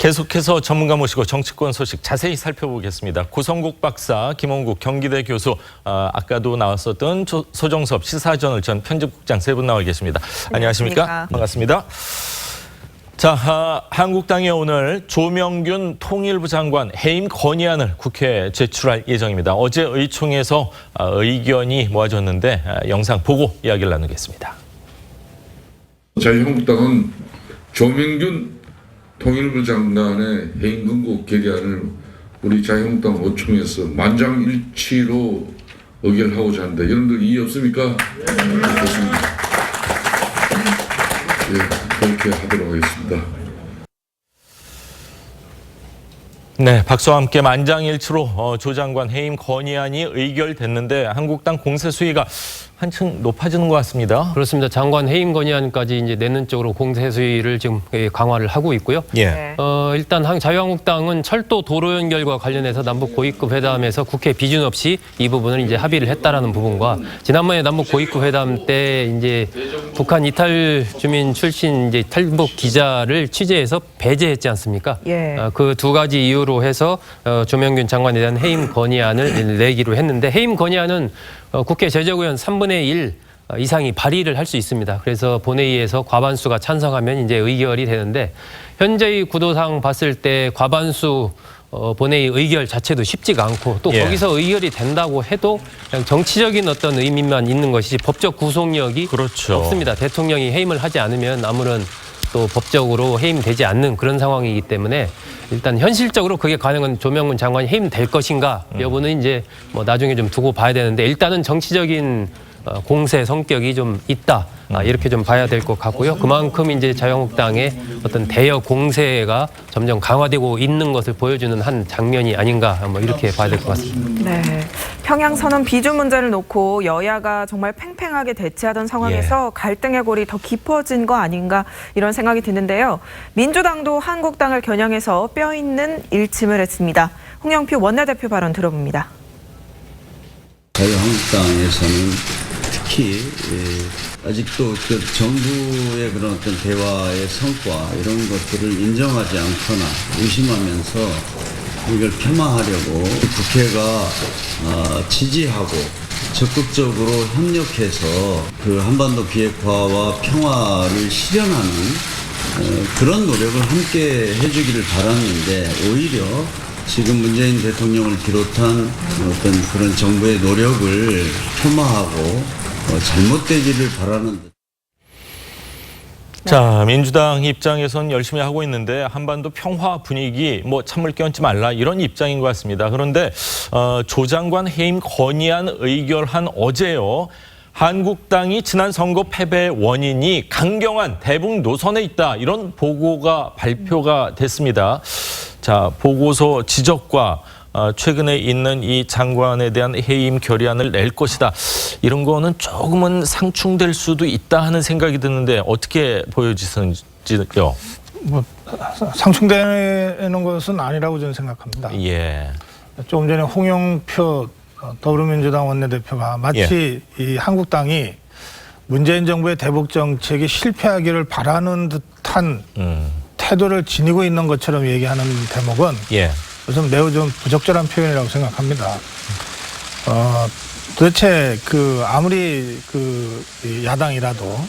계속해서 전문가 모시고 정치권 소식 자세히 살펴보겠습니다. 고성국 박사, 김원국 경기대 교수, 아까도 나왔었던 소정섭 시사저널 전 편집국장 세 분 나와 계십니다. 안녕하십니까? 반갑습니다. 자, 한국당이 오늘 조명균 통일부 장관 해임 건의안을 국회에 제출할 예정입니다. 어제 의총에서 의견이 모아졌는데 영상 보고 이야기를 나누겠습니다. 자유한국당은 조명균 통일부 장관의 해임 권고 결의안을 우리 자유한국당 의총에서 만장일치로 의결하고자 하는데 여러분들 이의 없습니까? 네. 좋습니다. 예, 그렇게 하도록 하겠습니다. 네, 박수와 함께 만장일치로 조 장관 해임 건의안이 의결됐는데 한국당 공세 수위가 한층 높아지는 것 같습니다. 그렇습니다. 장관 해임 건의안까지 이제 내는 쪽으로 공세 수위를 지금 강화를 하고 있고요. 예. 일단 자유한국당은 철도 도로 연결과 관련해서 남북 고위급 회담에서 국회 비준 없이 이 부분을 이제 합의를 했다라는 부분과 지난번에 남북 고위급 회담 때 이제 북한 이탈 주민 출신 이제 탈북 기자를 취재해서 배제했지 않습니까? 예. 그 두 가지 이유로 해서 조명균 장관에 대한 해임 건의안을 내기로 했는데 해임 건의안은 국회 제적의원 3분의 1 이상이 발의를 할 수 있습니다. 그래서 본회의에서 과반수가 찬성하면 이제 의결이 되는데 현재의 구도상 봤을 때 과반수 본회의 의결 자체도 쉽지가 않고 또 거기서 의결이 된다고 해도 그냥 정치적인 어떤 의미만 있는 것이지 법적 구속력이 없습니다. 대통령이 해임을 하지 않으면 아무런 또 법적으로 해임되지 않는 그런 상황이기 때문에 일단 현실적으로 그게 가능한 조명균 장관이 해임될 것인가 여부는 이제 뭐 나중에 좀 두고 봐야 되는데 일단은 정치적인 공세 성격이 좀 있다. 이렇게 좀 봐야 될 것 같고요. 그만큼 이제 자유한국당의 어떤 대여 공세가 점점 강화되고 있는 것을 보여주는 한 장면이 아닌가 뭐 이렇게 봐야 될 것 같습니다. 네, 평양선언 비준 문제를 놓고 여야가 정말 팽팽하게 대치하던 상황에서 갈등의 골이 더 깊어진 거 아닌가 이런 생각이 드는데요. 민주당도 한국당을 겨냥해서 뼈 있는 일침을 했습니다. 홍영표 원내대표 발언 들어봅니다. 자유한국당에서는 특히 아직도 그 정부의 그런 어떤 대화의 성과 이런 것들을 인정하지 않거나 의심하면서 이걸 폄하하려고 국회가 지지하고 적극적으로 협력해서 그 한반도 비핵화와 평화를 실현하는 그런 노력을 함께 해주기를 바랐는데 오히려 지금 문재인 대통령을 비롯한 어떤 그런 정부의 노력을 폄하하고 잘못되기를 바라는 듯. 자, 민주당 입장에선 열심히 하고 있는데 한반도 평화 분위기 뭐 찬물 끼얹지 말라 이런 입장인 것 같습니다. 그런데 조 장관 해임 건의안 의결한 어제요. 한국당이 지난 선거 패배의 원인이 강경한 대북 노선에 있다. 이런 보고가 발표가 됐습니다. 자, 보고서 지적과 최근에 있는 이 장관에 대한 해임 결의안을 낼 것이다. 이런 거는 조금은 상충될 수도 있다 하는 생각이 드는데 어떻게 보여지는지요? 뭐 상충되는 것은 아니라고 저는 생각합니다. 예. 조금 전에 홍영표 더불어민주당 원내대표가 마치 이 한국당이 문재인 정부의 대북 정책이 실패하기를 바라는 듯한 태도를 지니고 있는 것처럼 얘기하는 대목은 우선 매우 좀 부적절한 표현이라고 생각합니다. 도대체 아무리 야당이라도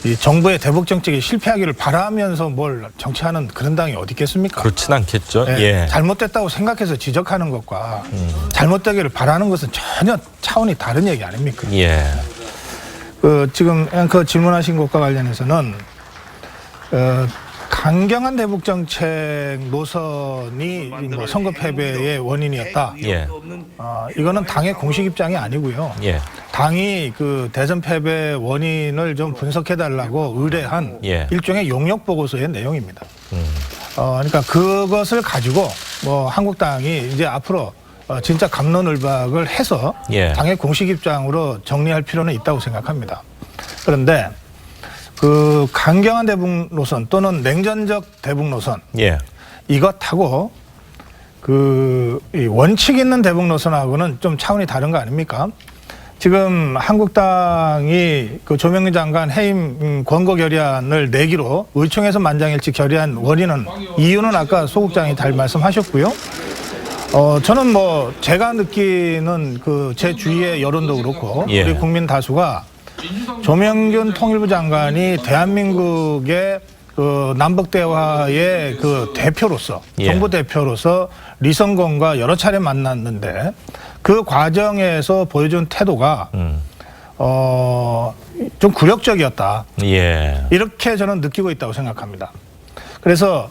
이 정부의 대북 정책이 실패하기를 바라면서 뭘 정치하는 그런 당이 어디 있겠습니까? 그렇진 않겠죠. 잘못됐다고 생각해서 지적하는 것과 잘못되기를 바라는 것은 전혀 차원이 다른 얘기 아닙니까? 지금 앵커 질문하신 것과 관련해서는 강경한 대북 정책 노선이 뭐 선거 패배의 원인이었다. 이거는 당의 공식 입장이 아니고요. 당이 그 대선 패배 원인을 좀 분석해달라고 의뢰한 일종의 용역 보고서의 내용입니다. 그러니까 그것을 가지고 뭐 한국당이 이제 앞으로 진짜 갑론을박을 해서 당의 공식 입장으로 정리할 필요는 있다고 생각합니다. 그런데 그 강경한 대북 노선 또는 냉전적 대북 노선 이것하고 이 원칙 있는 대북 노선하고는 좀 차원이 다른 거 아닙니까? 지금 한국당이 그 조명균 장관 해임 권고 결의안을 내기로 의총에서 만장일치 결의한 이유는 아까 소 국장이 잘 말씀하셨고요. 저는 뭐 제가 느끼는 그 제 주위의 여론도 그렇고 예. 우리 국민 다수가 조명균 통일부 장관이 대한민국의 그 남북 대화의 그 대표로서 예. 정부 대표로서 리성건과 여러 차례 만났는데 그 과정에서 보여준 태도가 좀 굴욕적이었다. 예. 이렇게 저는 느끼고 있다고 생각합니다. 그래서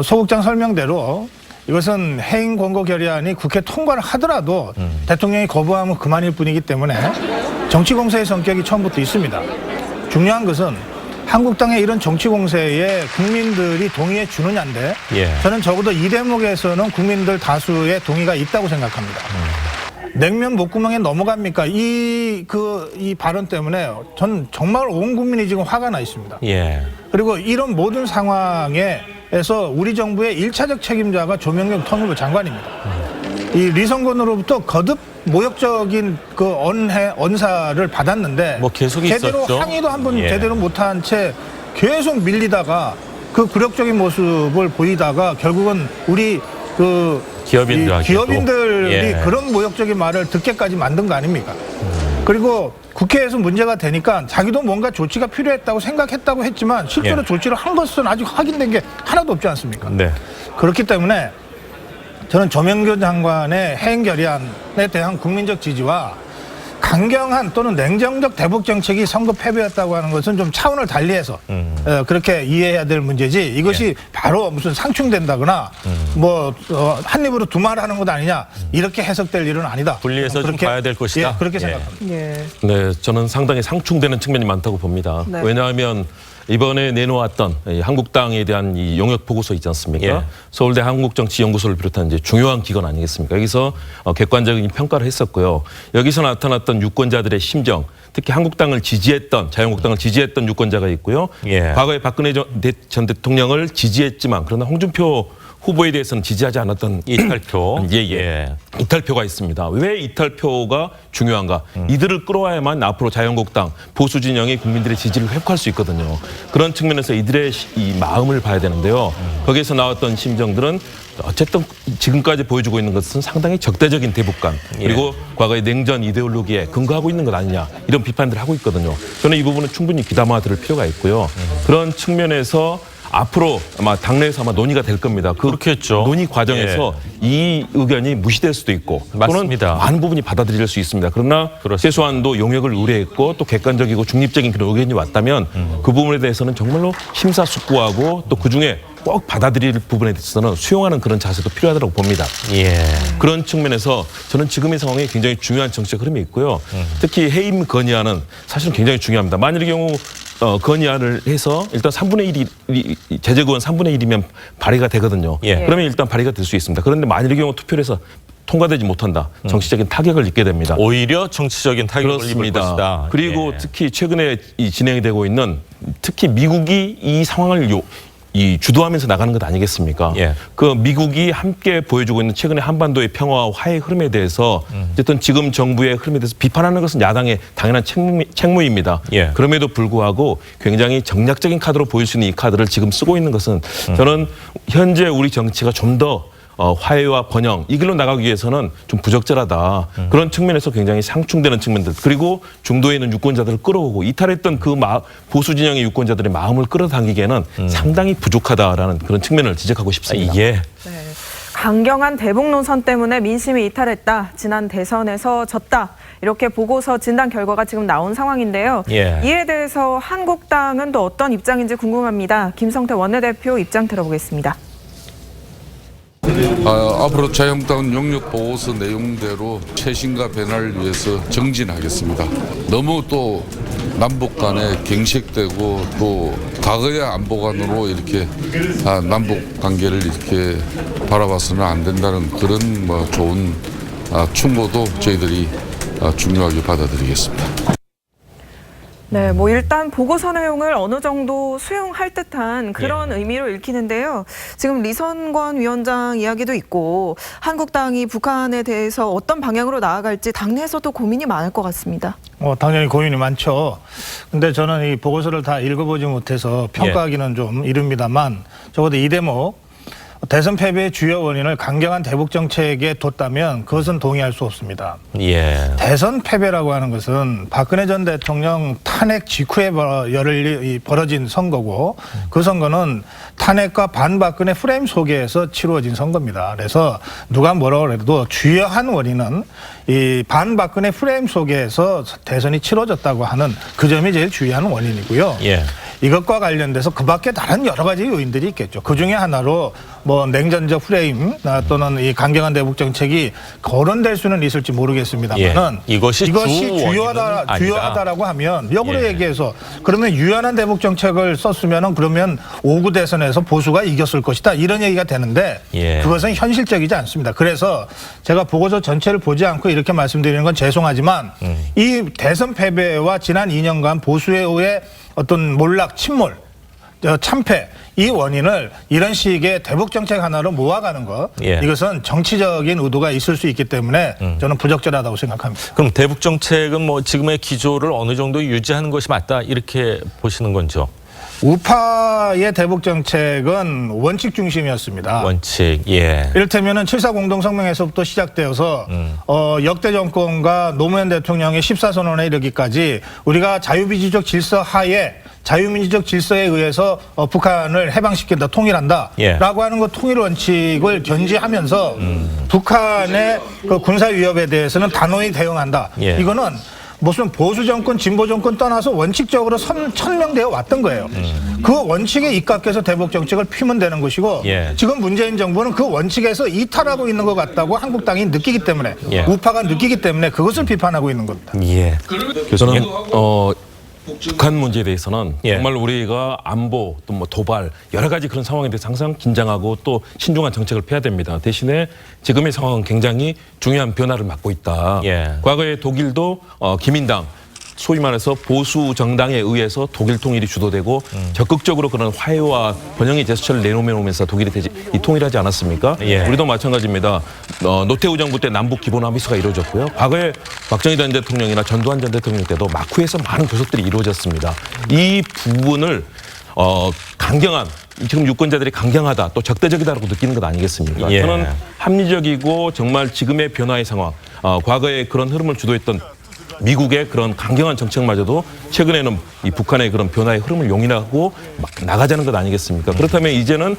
소국장 설명대로 이것은 해임 권고 결의안이 국회 통과를 하더라도 대통령이 거부하면 그만일 뿐이기 때문에 정치 공세의 성격이 처음부터 있습니다. 중요한 것은 한국당의 이런 정치 공세에 국민들이 동의해 주느냐인데 예. 저는 적어도 이 대목에서는 국민들 다수의 동의가 있다고 생각합니다. 냉면 목구멍에 넘어갑니까? 이 발언 때문에 전 정말 온 국민이 지금 화가 나 있습니다. 예. 그리고 이런 모든 상황에서 우리 정부의 1차적 책임자가 조명균 통일부 장관입니다. 이 리성건으로부터 거듭 모욕적인 그 언사를 받았는데 뭐 계속 제대로 있었죠. 항의도 한번 예. 제대로 못한 채 계속 밀리다가 그 굴욕적인 모습을 보이다가 결국은 우리 그 기업인들에게도. 기업인들이 예. 그런 모욕적인 말을 듣게까지 만든 거 아닙니까? 그리고 국회에서 문제가 되니까 자기도 뭔가 조치가 필요했다고 생각했다고 했지만 실제로 예. 조치를 한 것은 아직 확인된 게 하나도 없지 않습니까? 네. 그렇기 때문에 저는 조명균 장관의 해임 결의안에 대한 국민적 지지와 강경한 또는 냉정적 대북 정책이 선거 패배였다고 하는 것은 좀 차원을 달리해서 그렇게 이해해야 될 문제지 이것이 바로 무슨 상충된다거나 뭐 한 입으로 두 말 하는 것 아니냐 이렇게 해석될 일은 아니다. 분리해서 좀 봐야 될 것이다. 예, 그렇게 예. 생각합니다. 예. 네, 저는 상당히 상충되는 측면이 많다고 봅니다. 네. 왜냐하면 이번에 내놓았던 이 한국당에 대한 이 용역 보고서 있지 않습니까? 예. 서울대 한국정치연구소를 비롯한 이제 중요한 기관 아니겠습니까? 여기서 객관적인 평가를 했었고요. 여기서 나타났던 유권자들의 심정, 특히 한국당을 지지했던 자유한국당을 지지했던 유권자가 있고요. 예. 과거에 박근혜 전 대통령을 지지했지만 그러나 홍준표 후보에 대해서는 지지하지 않았던 이탈표. 예. 이탈표가 있습니다. 왜 이탈표가 중요한가? 이들을 끌어와야만 앞으로 자유한국당 보수 진영이 국민들의 지지를 회복할 수 있거든요. 그런 측면에서 이들의 이 마음을 봐야 되는데요. 거기에서 나왔던 심정들은 어쨌든 지금까지 보여주고 있는 것은 상당히 적대적인 대북감 그리고 과거의 냉전 이데올로기에 근거하고 있는 것 아니냐 이런 비판들을 하고 있거든요. 저는 이 부분은 충분히 귀담아 들을 필요가 있고요. 그런 측면에서 앞으로 아마 당내에서 아마 논의가 될 겁니다. 그렇겠죠. 논의 과정에서 이 의견이 무시될 수도 있고 맞습니다. 또는 많은 부분이 받아들일 수 있습니다. 그러나 그렇습니다. 최소한도 용역을 우려했고 또 객관적이고 중립적인 그런 의견이 왔다면 그 부분에 대해서는 정말로 심사숙고하고 또 그중에 꼭 받아들일 부분에 대해서는 수용하는 그런 자세도 필요하다고 봅니다. 예. 그런 측면에서 저는 지금의 상황에 굉장히 중요한 정치적 흐름이 있고요. 특히 해임 건의안은 사실은 굉장히 중요합니다. 만일의 경우 건의안을 해서 일단 3분의 1이 제재구원 3분의 1이면 발의가 되거든요. 예. 그러면 일단 발의가 될 수 있습니다. 그런데 만일의 경우 투표를 해서 통과되지 못한다. 정치적인 타격을 입게 됩니다. 오히려 정치적인 타격을 입을 그렇습니다. 것이다. 그리고 예. 특히 최근에 이 진행이 되고 있는 특히 미국이 이 상황을 주도하면서 나가는 것 아니겠습니까? 예. 그 미국이 함께 보여주고 있는 최근의 한반도의 평화와 화해 흐름에 대해서 어쨌든 지금 정부의 흐름에 대해서 비판하는 것은 야당의 당연한 책무입니다. 예. 그럼에도 불구하고 굉장히 정략적인 카드로 보일 수 있는 이 카드를 지금 쓰고 있는 것은 저는 현재 우리 정치가 좀 더 화해와 번영 이 길로 나가기 위해서는 좀 부적절하다. 그런 측면에서 굉장히 상충되는 측면들 그리고 중도에 있는 유권자들을 끌어오고 이탈했던 그 보수 진영의 유권자들의 마음을 끌어당기기에는 상당히 부족하다라는 그런 측면을 지적하고 싶습니다. 예. 네. 강경한 대북 노선 때문에 민심이 이탈했다. 지난 대선에서 졌다. 이렇게 보고서 진단 결과가 지금 나온 상황인데요. 예. 이에 대해서 한국당은 또 어떤 입장인지 궁금합니다. 김성태 원내대표 입장 들어보겠습니다. 앞으로 자유한국당은 용역 보고서 내용대로 쇄신과 변화를 위해서 정진하겠습니다. 너무 또 남북 간에 경색되고 또 과거의 안보관으로 이렇게 남북 관계를 이렇게 바라봐서는 안 된다는 그런 좋은 충고도 저희들이 중요하게 받아들이겠습니다. 네, 뭐 일단 보고서 내용을 어느 정도 수용할 듯한 그런 의미로 읽히는데요. 지금 리선권 위원장 이야기도 있고 한국당이 북한에 대해서 어떤 방향으로 나아갈지 당내에서도 고민이 많을 것 같습니다. 당연히 고민이 많죠. 근데 저는 이 보고서를 다 읽어보지 못해서 평가하기는 좀 이릅니다만 적어도 이 대목 대선 패배의 주요 원인을 강경한 대북 정책에 뒀다면 그것은 동의할 수 없습니다. 예. 대선 패배라고 하는 것은 박근혜 전 대통령 탄핵 직후에 벌어진 선거고 그 선거는 탄핵과 반박근혜 프레임 속에서 치루어진 선거입니다. 그래서 누가 뭐라고 해도 주요한 원인은 이 반박근혜 프레임 속에서 대선이 치러졌다고 하는 그 점이 제일 중요한 원인이고요. 예. 이것과 관련돼서 그 밖에 다른 여러 가지 요인들이 있겠죠. 그 중에 하나로 뭐 냉전적 프레임 또는 이 강경한 대북 정책이 거론될 수는 있을지 모르겠습니다만은 이것이 주요하다라고 하면 역으로 얘기해서 그러면 유연한 대북 정책을 썼으면은 그러면 5구 대선에서 보수가 이겼을 것이다 이런 얘기가 되는데 그것은 현실적이지 않습니다. 그래서 제가 보고서 전체를 보지 않고 이렇게 말씀드리는 건 죄송하지만 이 대선 패배와 지난 2년간 보수에 의해 어떤 몰락, 침몰, 참패 이 원인을 이런 식의 대북 정책 하나로 모아가는 것 이것은 정치적인 의도가 있을 수 있기 때문에 저는 부적절하다고 생각합니다. 그럼 대북 정책은 뭐 지금의 기조를 어느 정도 유지하는 것이 맞다 이렇게 보시는 건죠? 우파의 대북 정책은 원칙 중심이었습니다. 원칙, 예. 이를테면은 7.4 공동성명에서부터 시작되어서 역대 정권과 노무현 대통령의 14선언에 이르기까지 우리가 자유민주적 질서 하에 자유민주적 질서에 의해서 북한을 해방시킨다, 통일한다 라고 하는 것 통일 원칙을 견지하면서 북한의 그 군사 위협에 대해서는 단호히 대응한다. 이거는 무슨 보수 정권, 진보 정권 떠나서 원칙적으로 천명되어 왔던 거예요. 그 원칙에 입각해서 대북 정책을 피면 되는 것이고 지금 문재인 정부는 그 원칙에서 이탈하고 있는 것 같다고 한국당이 느끼기 때문에 우파가 느끼기 때문에 그것을 비판하고 있는 겁니다. 저는 북한 문제에 대해서는 정말 우리가 안보 또 뭐 도발 여러 가지 그런 상황에 대해서 항상 긴장하고 또 신중한 정책을 펴야 됩니다. 대신에 지금의 상황은 굉장히 중요한 변화를 맞고 있다. 과거에 독일도 기민당 소위 말해서 보수 정당에 의해서 독일 통일이 주도되고 적극적으로 그런 화해와 번영의 제스처를 내놓으면서 독일이 통일하지 않았습니까? 우리도 마찬가지입니다. 노태우 정부 때 남북 기본 합의서가 이루어졌고요. 과거에 박정희 전 대통령이나 전두환 전 대통령 때도 마쿠에서 많은 교섭들이 이루어졌습니다. 이 부분을 강경한 지금 유권자들이 강경하다 또 적대적이다라고 느끼는 것 아니겠습니까? 저는 합리적이고 정말 지금의 변화의 상황, 과거에 그런 흐름을 주도했던 미국의 그런 강경한 정책마저도 최근에는 이 북한의 그런 변화의 흐름을 용인하고 나가자는 것 아니겠습니까? 그렇다면 이제는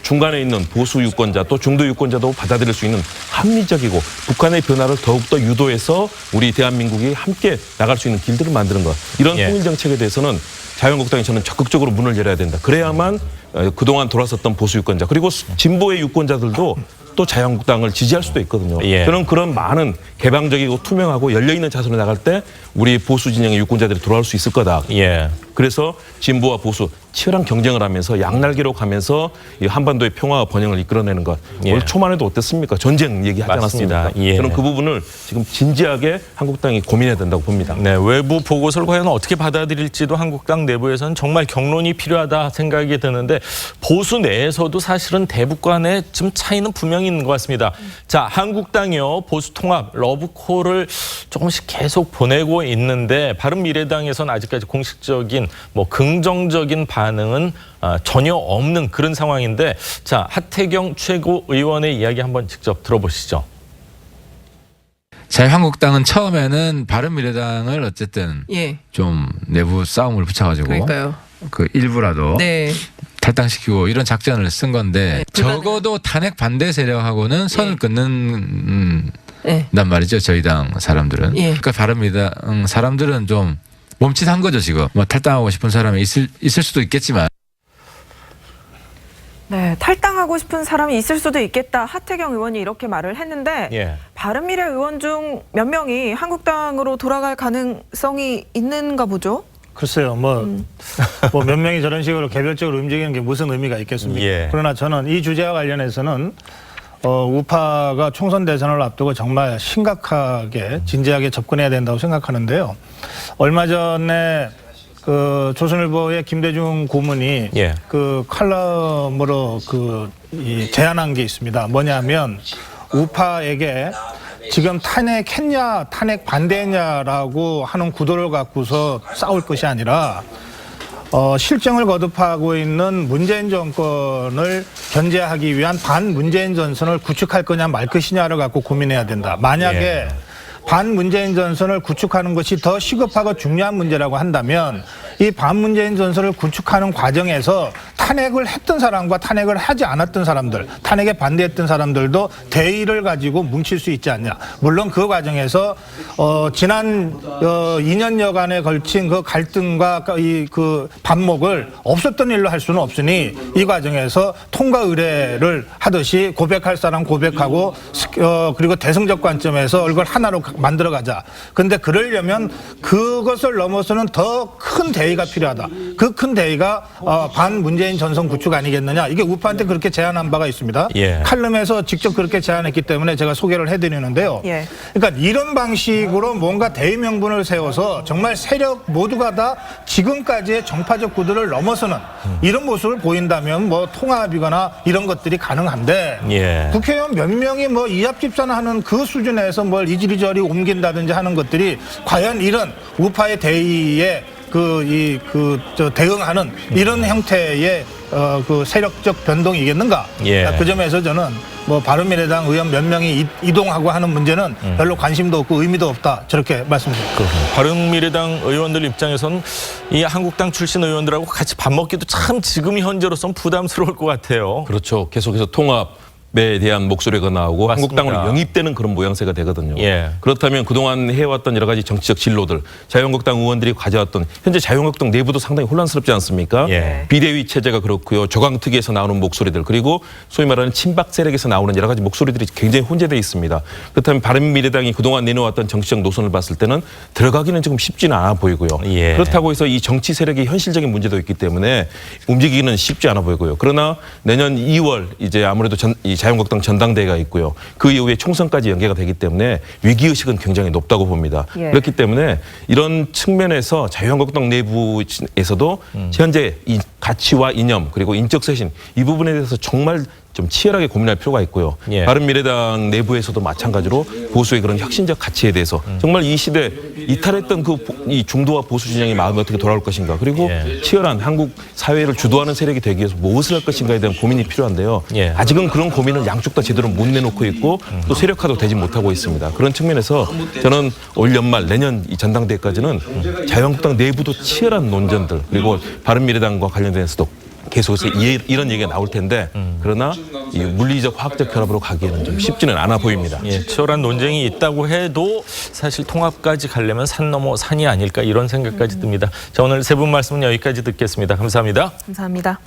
중간에 있는 보수 유권자 또 중도 유권자도 받아들일 수 있는 합리적이고 북한의 변화를 더욱더 유도해서 우리 대한민국이 함께 나갈 수 있는 길들을 만드는 것. 이런 통일 정책에 대해서는 자유한국당이 저는 적극적으로 문을 열어야 된다. 그래야만 그동안 돌아섰던 보수 유권자 그리고 진보의 유권자들도 또 자유한국당을 지지할 수도 있거든요. 저는 그런 많은 개방적이고 투명하고 열려있는 자세로 나갈 때 우리 보수 진영의 유권자들이 돌아올 수 있을 거다. 그래서 진보와 보수 치열한 경쟁을 하면서 양날개로 가면서 이 한반도의 평화와 번영을 이끌어내는 것. 올 초만 해도 어땠습니까? 전쟁 얘기하지 않았습니까? 저는 그 부분을 지금 진지하게 한국당이 고민해야 된다고 봅니다. 외부 보고서를 과연 어떻게 받아들일지도 한국당 내부에서는 정말 경론이 필요하다 생각이 드는데 보수 내에서도 사실은 대북 간의 좀 차이는 분명히 있는 것 같습니다. 자, 한국당이요. 보수 통합 러브콜을 조금씩 계속 보내고 있는데 바른미래당에서는 아직까지 공식적인 뭐 긍정적인 반응은 전혀 없는 그런 상황인데 자, 하태경 최고위원의 이야기 한번 직접 들어보시죠. 자유한국당은 처음에는 바른미래당을 어쨌든 좀 내부 싸움을 붙여가지고 그 일부라도 탈당시키고 이런 작전을 쓴 건데 적어도 탄핵 반대 세력하고는 선을 끊는 단 말이죠. 저희 당 사람들은. 그러니까 바른미래당 사람들은 좀 멈칫한 거죠 지금. 뭐 탈당하고 싶은 사람이 있을 수도 있겠지만. 탈당하고 싶은 사람이 있을 수도 있겠다. 하태경 의원이 이렇게 말을 했는데 바른미래 의원 중 몇 명이 한국당으로 돌아갈 가능성이 있는가 보죠? 글쎄요, 뭐 몇 명이 저런 식으로 개별적으로 움직이는 게 무슨 의미가 있겠습니까? 그러나 저는 이 주제와 관련해서는 우파가 총선 대선을 앞두고 정말 심각하게 진지하게 접근해야 된다고 생각하는데요. 얼마 전에 그 조선일보의 김대중 고문이 예. 그 칼럼으로 제안한 게 있습니다. 뭐냐면 우파에게 지금 탄핵했냐 탄핵 반대했냐라고 하는 구도를 갖고서 싸울 것이 아니라 실정을 거듭하고 있는 문재인 정권을 견제하기 위한 반문재인 전선을 구축할 거냐 말 것이냐를 갖고 고민해야 된다. 만약에 반문재인 전선을 구축하는 것이 더 시급하고 중요한 문제라고 한다면 이 반문재인 전선을 구축하는 과정에서 탄핵을 했던 사람과 탄핵을 하지 않았던 사람들, 탄핵에 반대했던 사람들도 대의를 가지고 뭉칠 수 있지 않냐. 물론 그 과정에서 지난 2년여간에 걸친 그 갈등과 그 반목을 없었던 일로 할 수는 없으니 이 과정에서 통과 의례를 하듯이 고백할 사람 고백하고 그리고 대승적 관점에서 이걸 하나로 만들어가자. 그런데 그러려면 그것을 넘어서는 더 큰 대의가 필요하다. 그 큰 대의가 반문재인 전선 구축 아니겠느냐. 이게 우파한테 그렇게 제안한 바가 있습니다. 예. 칼럼에서 직접 그렇게 제안했기 때문에 제가 소개를 해드리는데요. 예. 그러니까 이런 방식으로 뭔가 대의 명분을 세워서 정말 세력 모두가 다 지금까지의 정파적 구도를 넘어서는 이런 모습을 보인다면 뭐 통합이거나 이런 것들이 가능한데 예. 국회의원 몇 명이 뭐 이합집산하는 그 수준에서 뭘 이리저리 옮긴다든지 하는 것들이 과연 이런 우파의 대의에 대응하는 이런 형태의 그 세력적 변동이겠는가? 예. 그 점에서 저는 뭐 바른미래당 의원 몇 명이 이동하고 하는 문제는 별로 관심도 없고 의미도 없다. 저렇게 말씀드립니다. 바른미래당 의원들 입장에선 이 한국당 출신 의원들하고 같이 밥 먹기도 참 지금 현재로선 부담스러울 것 같아요. 그렇죠. 계속해서 통합에 대한 목소리가 나오고 맞습니다. 한국당으로 영입되는 그런 모양새가 되거든요. 예. 그렇다면 그동안 해왔던 여러 가지 정치적 진로들, 자유한국당 의원들이 가져왔던 현재 자유한국당 내부도 상당히 혼란스럽지 않습니까? 예. 비대위 체제가 그렇고요. 저강특위에서 나오는 목소리들 그리고 소위 말하는 친박 세력에서 나오는 여러 가지 목소리들이 굉장히 혼재되어 있습니다. 그렇다면 바른미래당이 그동안 내놓았던 정치적 노선을 봤을 때는 들어가기는 조금 쉽지는 않아 보이고요. 예. 그렇다고 해서 이 정치 세력의 현실적인 문제도 있기 때문에 움직이기는 쉽지 않아 보이고요. 그러나 내년 2월 이제 아무래도 이 자유한국당 전당대회가 있고요. 그 이후에 총선까지 연계가 되기 때문에 위기의식은 굉장히 높다고 봅니다. 예. 그렇기 때문에 이런 측면에서 자유한국당 내부에서도 현재 이 가치와 이념 그리고 인적 쇄신 이 부분에 대해서 정말 좀 치열하게 고민할 필요가 있고요. 예. 바른미래당 내부에서도 마찬가지로 보수의 그런 혁신적 가치에 대해서 정말 이 시대 이탈했던 이 중도와 보수 진영의 마음이 어떻게 돌아올 것인가 그리고 예. 치열한 한국 사회를 주도하는 세력이 되기 위해서 무엇을 할 것인가에 대한 고민이 필요한데요. 예. 아직은 그런 고민을 양쪽 다 제대로 못 내놓고 있고 또 세력화도 되지 못하고 있습니다. 그런 측면에서 저는 올 연말 내년 이 전당대회까지는 자유한국당 내부도 치열한 논전들 그리고 바른미래당과 관련돼서도 계속해서 이런 얘기가 나올 텐데 그러나 이 물리적 화학적 결합으로 가기에는 좀 쉽지는 않아 보입니다. 예, 치열한 논쟁이 있다고 해도 사실 통합까지 가려면 산 넘어 산이 아닐까 이런 생각까지 듭니다. 자, 오늘 세 분 말씀은 여기까지 듣겠습니다. 감사합니다. 감사합니다.